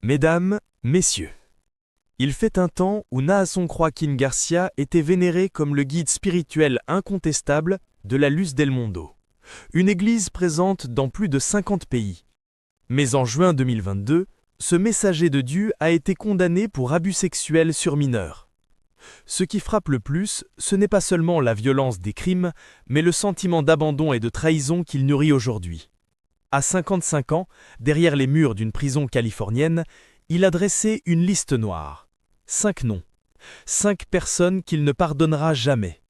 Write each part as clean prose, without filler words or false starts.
Mesdames, Messieurs, il fait un temps où Naasson Joaquín García était vénéré comme le guide spirituel incontestable de la Luz del Mundo, une église présente dans plus de 50 pays. Mais en juin 2022, ce messager de Dieu a été condamné pour abus sexuels sur mineurs. Ce qui frappe le plus, ce n'est pas seulement la violence des crimes, mais le sentiment d'abandon et de trahison qu'il nourrit aujourd'hui. À 55 ans, derrière les murs d'une prison californienne, il a dressé une liste noire. 5 noms. 5 personnes qu'il ne pardonnera jamais.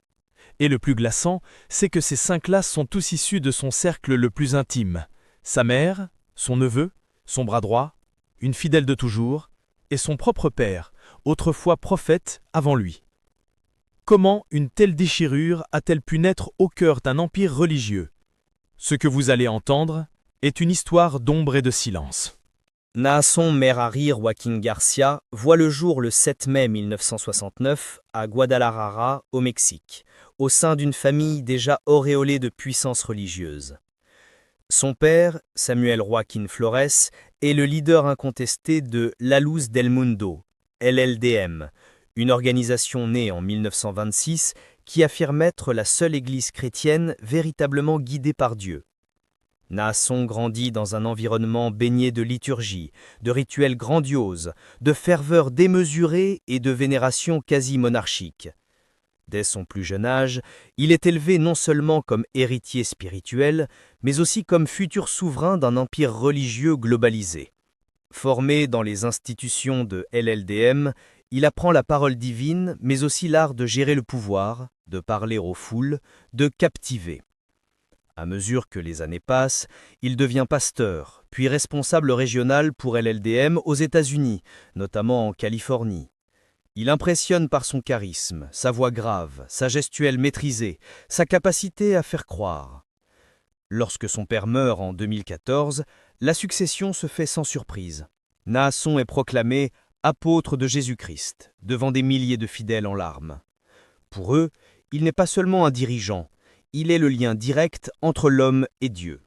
Et le plus glaçant, c'est que ces 5-là sont tous issus de son cercle le plus intime. Sa mère, son neveu, son bras droit, une fidèle de toujours, et son propre père, autrefois prophète avant lui. Comment une telle déchirure a-t-elle pu naître au cœur d'un empire religieux? Ce que vous allez entendre est une histoire d'ombre et de silence. Naasson Merari Joaquín García voit le jour le 7 mai 1969 à Guadalajara, au Mexique, au sein d'une famille déjà auréolée de puissance religieuse. Son père, Samuel Joaquín Flores, est le leader incontesté de La Luz del Mundo, LLDM, une organisation née en 1926 qui affirme être la seule église chrétienne véritablement guidée par Dieu. Naasson grandit dans un environnement baigné de liturgie, de rituels grandioses, de ferveur démesurée et de vénération quasi monarchique. Dès son plus jeune âge, il est élevé non seulement comme héritier spirituel, mais aussi comme futur souverain d'un empire religieux globalisé. Formé dans les institutions de LLDM, il apprend la parole divine, mais aussi l'art de gérer le pouvoir, de parler aux foules, de captiver. À mesure que les années passent, il devient pasteur, puis responsable régional pour LLDM aux États-Unis, notamment en Californie. Il impressionne par son charisme, sa voix grave, sa gestuelle maîtrisée, sa capacité à faire croire. Lorsque son père meurt en 2014, la succession se fait sans surprise. Naasson est proclamé apôtre de Jésus-Christ, devant des milliers de fidèles en larmes. Pour eux, il n'est pas seulement un dirigeant, il est le lien direct entre l'homme et Dieu.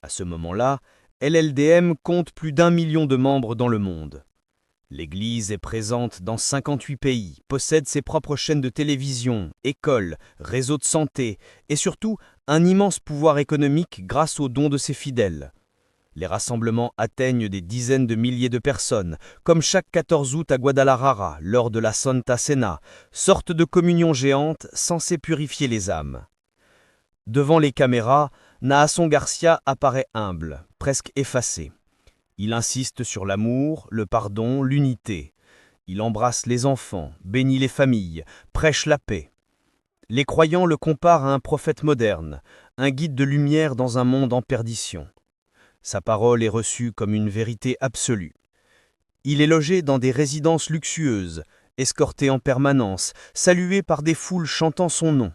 À ce moment-là, LLDM compte plus d'1 million de membres dans le monde. L'Église est présente dans 58 pays, possède ses propres chaînes de télévision, écoles, réseaux de santé et surtout un immense pouvoir économique grâce aux dons de ses fidèles. Les rassemblements atteignent des dizaines de milliers de personnes, comme chaque 14 août à Guadalajara, lors de la Santa Cena, sorte de communion géante censée purifier les âmes. Devant les caméras, Naasson García apparaît humble, presque effacé. Il insiste sur l'amour, le pardon, l'unité. Il embrasse les enfants, bénit les familles, prêche la paix. Les croyants le comparent à un prophète moderne, un guide de lumière dans un monde en perdition. Sa parole est reçue comme une vérité absolue. Il est logé dans des résidences luxueuses, escorté en permanence, salué par des foules chantant son nom.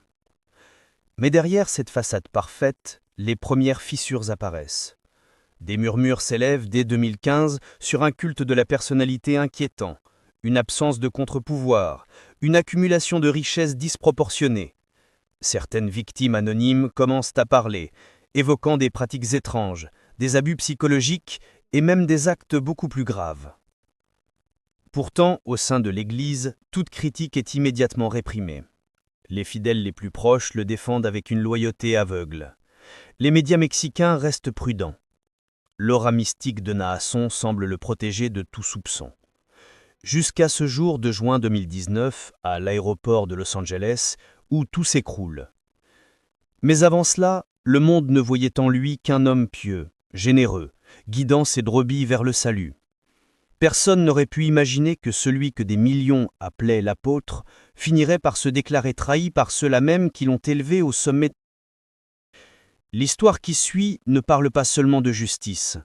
Mais derrière cette façade parfaite, les premières fissures apparaissent. Des murmures s'élèvent dès 2015 sur un culte de la personnalité inquiétant, une absence de contre-pouvoir, une accumulation de richesses disproportionnées. Certaines victimes anonymes commencent à parler, évoquant des pratiques étranges, des abus psychologiques et même des actes beaucoup plus graves. Pourtant, au sein de l'Église, toute critique est immédiatement réprimée. Les fidèles les plus proches le défendent avec une loyauté aveugle. Les médias mexicains restent prudents. L'aura mystique de Naasson semble le protéger de tout soupçon. Jusqu'à ce jour de juin 2019, à l'aéroport de Los Angeles, où tout s'écroule. Mais avant cela, le monde ne voyait en lui qu'un homme pieux, généreux, guidant ses brebis vers le salut. Personne n'aurait pu imaginer que celui que des millions appelaient l'apôtre finirait par se déclarer trahi par ceux-là même qui l'ont élevé au sommet. L'histoire qui suit ne parle pas seulement de justice,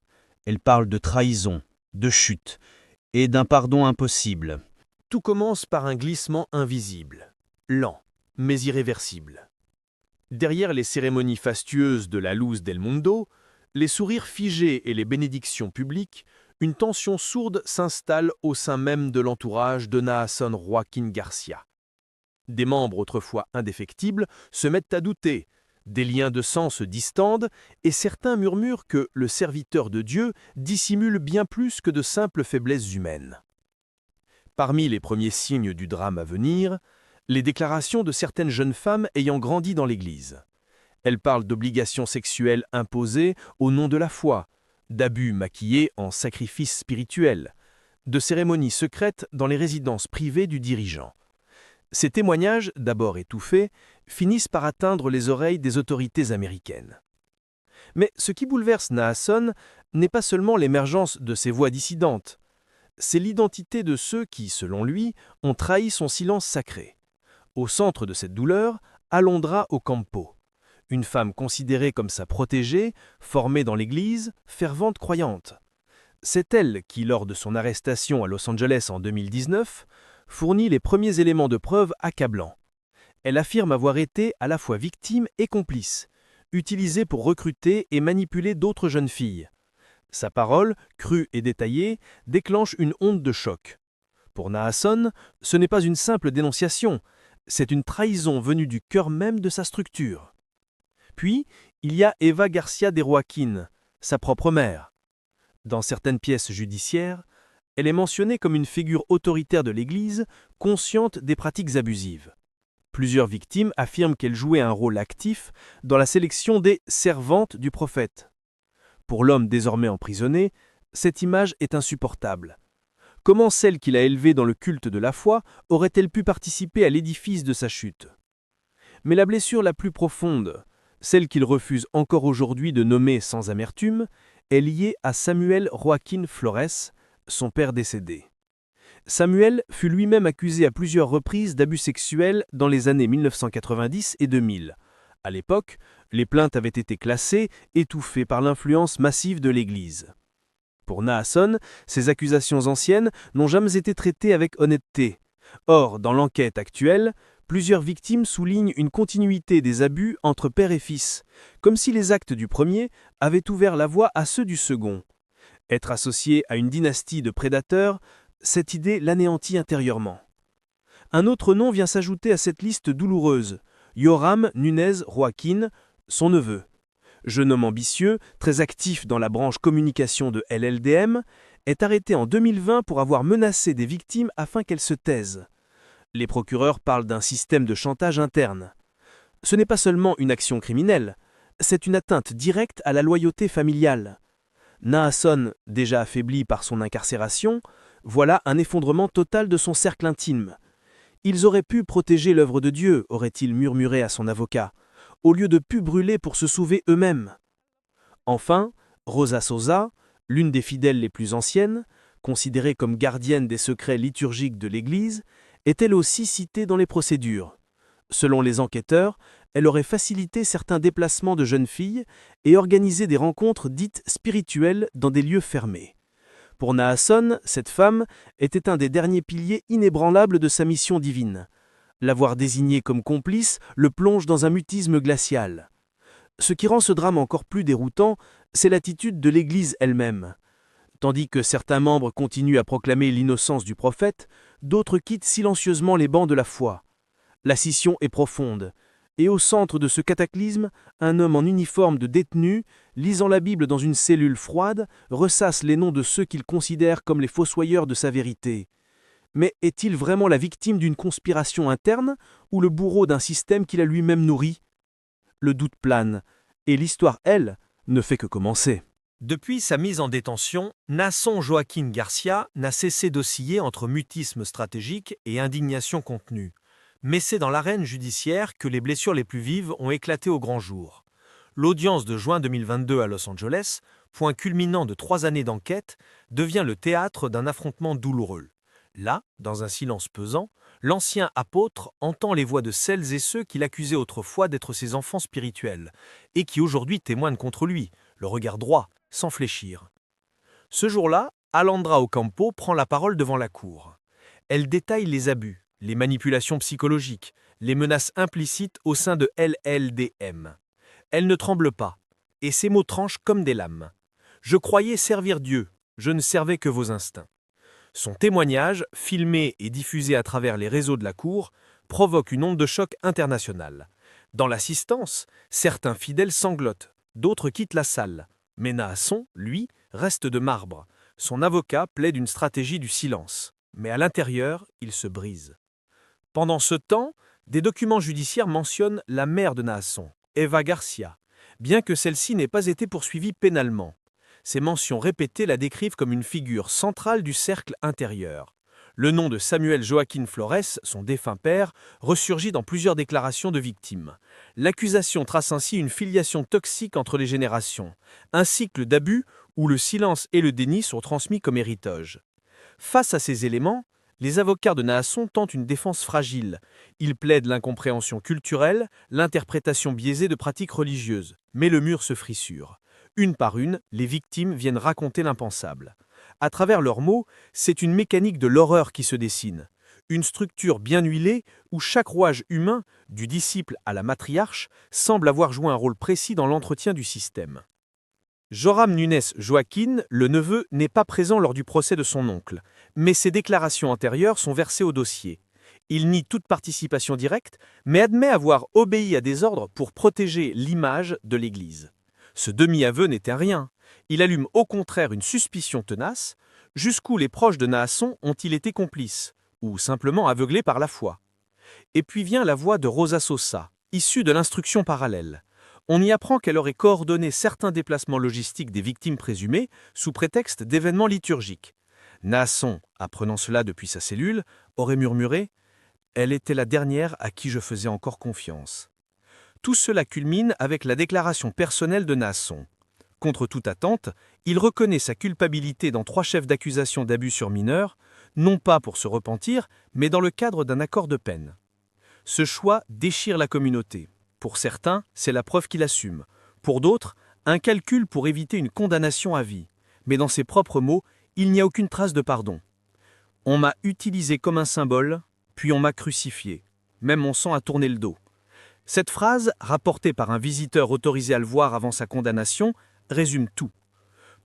elle parle de trahison, de chute et d'un pardon impossible. Tout commence par un glissement invisible, lent, mais irréversible. Derrière les cérémonies fastueuses de la Luz del Mundo, les sourires figés et les bénédictions publiques, une tension sourde s'installe au sein même de l'entourage de Naasson Joaquín García. Des membres autrefois indéfectibles se mettent à douter, Des liens de sang se distendent et certains murmurent que le serviteur de Dieu dissimule bien plus que de simples faiblesses humaines. Parmi les premiers signes du drame à venir, les déclarations de certaines jeunes femmes ayant grandi dans l'Église. Elles parlent d'obligations sexuelles imposées au nom de la foi, d'abus maquillés en sacrifices spirituels, de cérémonies secrètes dans les résidences privées du dirigeant. Ces témoignages, d'abord étouffés, finissent par atteindre les oreilles des autorités américaines. Mais ce qui bouleverse Naasson n'est pas seulement l'émergence de ces voix dissidentes, c'est l'identité de ceux qui, selon lui, ont trahi son silence sacré. Au centre de cette douleur, Alondra Ocampo, une femme considérée comme sa protégée, formée dans l'Église, fervente croyante. C'est elle qui, lors de son arrestation à Los Angeles en 2019, fournit les premiers éléments de preuve accablants. Elle affirme avoir été à la fois victime et complice, utilisée pour recruter et manipuler d'autres jeunes filles. Sa parole, crue et détaillée, déclenche une onde de choc. Pour Naasson, ce n'est pas une simple dénonciation, c'est une trahison venue du cœur même de sa structure. Puis, il y a Eva Garcia de Joaquin, sa propre mère. Dans certaines pièces judiciaires, elle est mentionnée comme une figure autoritaire de l'Église, consciente des pratiques abusives. Plusieurs victimes affirment qu'elle jouait un rôle actif dans la sélection des servantes du prophète. Pour l'homme désormais emprisonné, cette image est insupportable. Comment celle qu'il a élevée dans le culte de la foi aurait-elle pu participer à l'édifice de sa chute? Mais la blessure la plus profonde, celle qu'il refuse encore aujourd'hui de nommer sans amertume, est liée à Samuel Joaquin Flores, son père décédé. Samuel fut lui-même accusé à plusieurs reprises d'abus sexuels dans les années 1990 et 2000. À l'époque, les plaintes avaient été classées, étouffées par l'influence massive de l'Église. Pour Naasson, ces accusations anciennes n'ont jamais été traitées avec honnêteté. Or, dans l'enquête actuelle, plusieurs victimes soulignent une continuité des abus entre père et fils, comme si les actes du premier avaient ouvert la voie à ceux du second. Être associé à une dynastie de prédateurs, cette idée l'anéantit intérieurement. Un autre nom vient s'ajouter à cette liste douloureuse, Yoram Nunez Joaquin, son neveu. Jeune homme ambitieux, très actif dans la branche communication de LLDM, est arrêté en 2020 pour avoir menacé des victimes afin qu'elles se taisent. Les procureurs parlent d'un système de chantage interne. Ce n'est pas seulement une action criminelle, c'est une atteinte directe à la loyauté familiale. Naasson, déjà affaibli par son incarcération, voilà un effondrement total de son cercle intime. Ils auraient pu protéger l'œuvre de Dieu, aurait-il murmuré à son avocat, au lieu de pu brûler pour se sauver eux-mêmes. Enfin, Rosa Sosa, l'une des fidèles les plus anciennes, considérée comme gardienne des secrets liturgiques de l'Église, est elle aussi citée dans les procédures. Selon les enquêteurs, elle aurait facilité certains déplacements de jeunes filles et organisé des rencontres dites spirituelles dans des lieux fermés. Pour Naasson, cette femme était un des derniers piliers inébranlables de sa mission divine. L'avoir désignée comme complice le plonge dans un mutisme glacial. Ce qui rend ce drame encore plus déroutant, c'est l'attitude de l'Église elle-même. Tandis que certains membres continuent à proclamer l'innocence du prophète, d'autres quittent silencieusement les bancs de la foi. La scission est profonde, et au centre de ce cataclysme, un homme en uniforme de détenu, lisant la Bible dans une cellule froide, ressasse les noms de ceux qu'il considère comme les fossoyeurs de sa vérité. Mais est-il vraiment la victime d'une conspiration interne ou le bourreau d'un système qu'il a lui-même nourri? Le doute plane, et l'histoire, elle, ne fait que commencer. Depuis sa mise en détention, Naasson Joaquin Garcia n'a cessé d'osciller entre mutisme stratégique et indignation contenue. Mais c'est dans l'arène judiciaire que les blessures les plus vives ont éclaté au grand jour. L'audience de juin 2022 à Los Angeles, point culminant de 3 années d'enquête, devient le théâtre d'un affrontement douloureux. Là, dans un silence pesant, l'ancien apôtre entend les voix de celles et ceux qu'il accusait autrefois d'être ses enfants spirituels, et qui aujourd'hui témoignent contre lui, le regard droit, sans fléchir. Ce jour-là, Alondra Ocampo prend la parole devant la cour. Elle détaille les abus, les manipulations psychologiques, les menaces implicites au sein de LLDM. Elle ne tremble pas, et ses mots tranchent comme des lames. « Je croyais servir Dieu, je ne servais que vos instincts. » Son témoignage, filmé et diffusé à travers les réseaux de la Cour, provoque une onde de choc internationale. Dans l'assistance, certains fidèles sanglotent, d'autres quittent la salle. Mais Naasson, lui, reste de marbre. Son avocat plaide une stratégie du silence. Mais à l'intérieur, il se brise. Pendant ce temps, des documents judiciaires mentionnent la mère de Naasson, Eva Garcia, bien que celle-ci n'ait pas été poursuivie pénalement. Ces mentions répétées la décrivent comme une figure centrale du cercle intérieur. Le nom de Samuel Joaquín Flores, son défunt père, ressurgit dans plusieurs déclarations de victimes. L'accusation trace ainsi une filiation toxique entre les générations, un cycle d'abus où le silence et le déni sont transmis comme héritage. Face à ces éléments, les avocats de Naasson tentent une défense fragile. Ils plaident l'incompréhension culturelle, l'interprétation biaisée de pratiques religieuses. Mais le mur se frissure. Une par une, les victimes viennent raconter l'impensable. À travers leurs mots, c'est une mécanique de l'horreur qui se dessine. Une structure bien huilée où chaque rouage humain, du disciple à la matriarche, semble avoir joué un rôle précis dans l'entretien du système. Joram Nunes Joaquín, le neveu, n'est pas présent lors du procès de son oncle, mais ses déclarations antérieures sont versées au dossier. Il nie toute participation directe, mais admet avoir obéi à des ordres pour protéger l'image de l'Église. Ce demi-aveu n'était rien. Il allume au contraire une suspicion tenace. Jusqu'où les proches de Naasson ont-ils été complices, ou simplement aveuglés par la foi? Et puis vient la voix de Rosa Sosa, issue de l'instruction parallèle. On y apprend qu'elle aurait coordonné certains déplacements logistiques des victimes présumées sous prétexte d'événements liturgiques. Naasson, apprenant cela depuis sa cellule, aurait murmuré « Elle était la dernière à qui je faisais encore confiance ». Tout cela culmine avec la déclaration personnelle de Naasson. Contre toute attente, il reconnaît sa culpabilité dans 3 chefs d'accusation d'abus sur mineurs, non pas pour se repentir, mais dans le cadre d'un accord de peine. Ce choix déchire la communauté. Pour certains, c'est la preuve qu'il assume. Pour d'autres, un calcul pour éviter une condamnation à vie. Mais dans ses propres mots, il n'y a aucune trace de pardon. On m'a utilisé comme un symbole, puis on m'a crucifié. Même mon sang a tourné le dos. Cette phrase, rapportée par un visiteur autorisé à le voir avant sa condamnation, résume tout.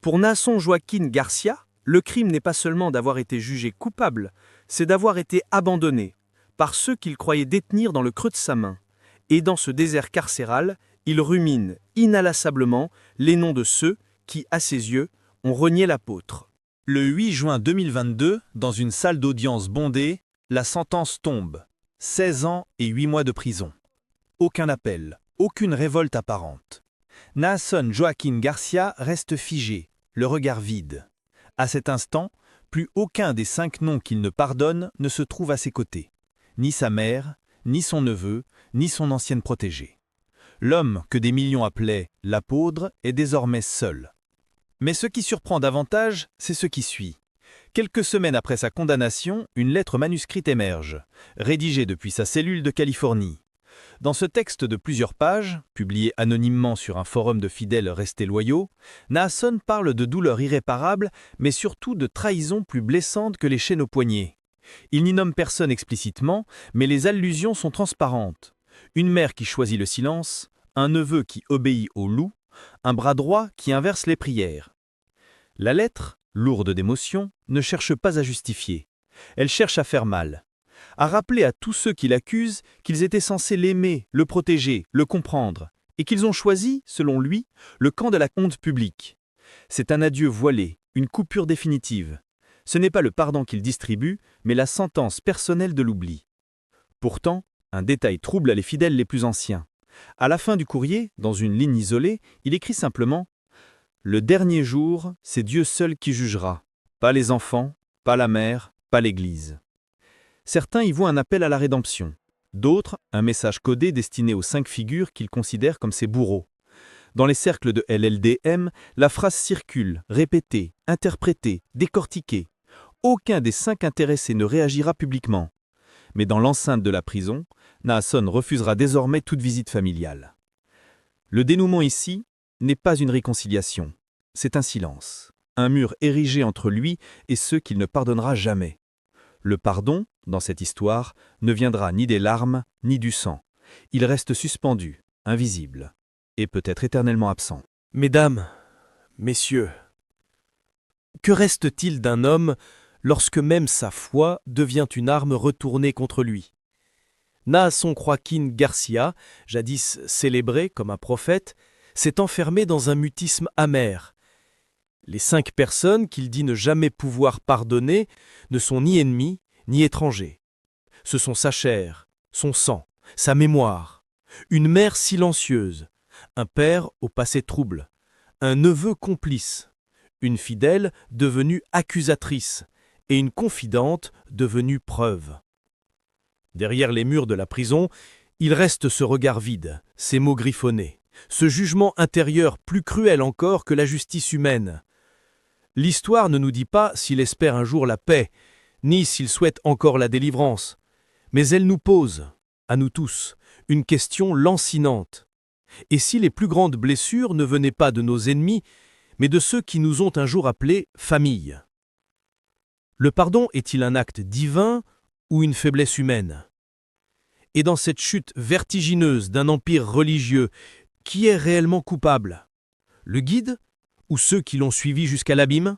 Pour Naasson Joaquín Garcia, le crime n'est pas seulement d'avoir été jugé coupable, c'est d'avoir été abandonné par ceux qu'il croyait détenir dans le creux de sa main. Et dans ce désert carcéral, il rumine inlassablement les noms de ceux qui, à ses yeux, ont renié l'apôtre. Le 8 juin 2022, dans une salle d'audience bondée, la sentence tombe. 16 ans et 8 mois de prison. Aucun appel, aucune révolte apparente. Naasson Joaquín Garcia reste figé, le regard vide. À cet instant, plus aucun des 5 noms qu'il ne pardonne ne se trouve à ses côtés. Ni sa mère, ni son neveu, ni son ancienne protégée. L'homme que des millions appelaient l'apôtre est désormais seul. Mais ce qui surprend davantage, c'est ce qui suit. Quelques semaines après sa condamnation, une lettre manuscrite émerge, rédigée depuis sa cellule de Californie. Dans ce texte de plusieurs pages, publié anonymement sur un forum de fidèles restés loyaux, Naasson parle de douleurs irréparables, mais surtout de trahisons plus blessantes que les chaînes aux poignets. Il n'y nomme personne explicitement, mais les allusions sont transparentes. Une mère qui choisit le silence, un neveu qui obéit au loup, un bras droit qui inverse les prières. La lettre, lourde d'émotions, ne cherche pas à justifier. Elle cherche à faire mal, à rappeler à tous ceux qui l'accusent qu'ils étaient censés l'aimer, le protéger, le comprendre, et qu'ils ont choisi, selon lui, le camp de la honte publique. C'est un adieu voilé, une coupure définitive. Ce n'est pas le pardon qu'il distribue, mais la sentence personnelle de l'oubli. Pourtant, un détail trouble les fidèles les plus anciens. À la fin du courrier, dans une ligne isolée, il écrit simplement « Le dernier jour, c'est Dieu seul qui jugera, pas les enfants, pas la mère, pas l'Église. » Certains y voient un appel à la rédemption, d'autres un message codé destiné aux 5 figures qu'ils considèrent comme ses bourreaux. Dans les cercles de LLDM, la phrase circule, répétée, interprétée, décortiquée. Aucun des 5 intéressés ne réagira publiquement. Mais dans l'enceinte de la prison, Naasson refusera désormais toute visite familiale. Le dénouement ici n'est pas une réconciliation, c'est un silence, un mur érigé entre lui et ceux qu'il ne pardonnera jamais. Le pardon, dans cette histoire, ne viendra ni des larmes, ni du sang. Il reste suspendu, invisible, et peut-être éternellement absent. Mesdames, messieurs, que reste-t-il d'un homme lorsque même sa foi devient une arme retournée contre lui? Naasson Joaquín Garcia, jadis célébré comme un prophète, s'est enfermé dans un mutisme amer. Les 5 personnes qu'il dit ne jamais pouvoir pardonner ne sont ni ennemis ni étrangers. Ce sont sa chair, son sang, sa mémoire, une mère silencieuse, un père au passé trouble, un neveu complice, une fidèle devenue accusatrice et une confidente devenue preuve. Derrière les murs de la prison, il reste ce regard vide, ces mots griffonnés, ce jugement intérieur plus cruel encore que la justice humaine. L'histoire ne nous dit pas s'il espère un jour la paix, ni s'il souhaite encore la délivrance, mais elle nous pose, à nous tous, une question lancinante. Et si les plus grandes blessures ne venaient pas de nos ennemis, mais de ceux qui nous ont un jour appelés famille? Le pardon est-il un acte divin ou une faiblesse humaine? Et dans cette chute vertigineuse d'un empire religieux, qui est réellement coupable? Le guide ou ceux qui l'ont suivi jusqu'à l'abîme?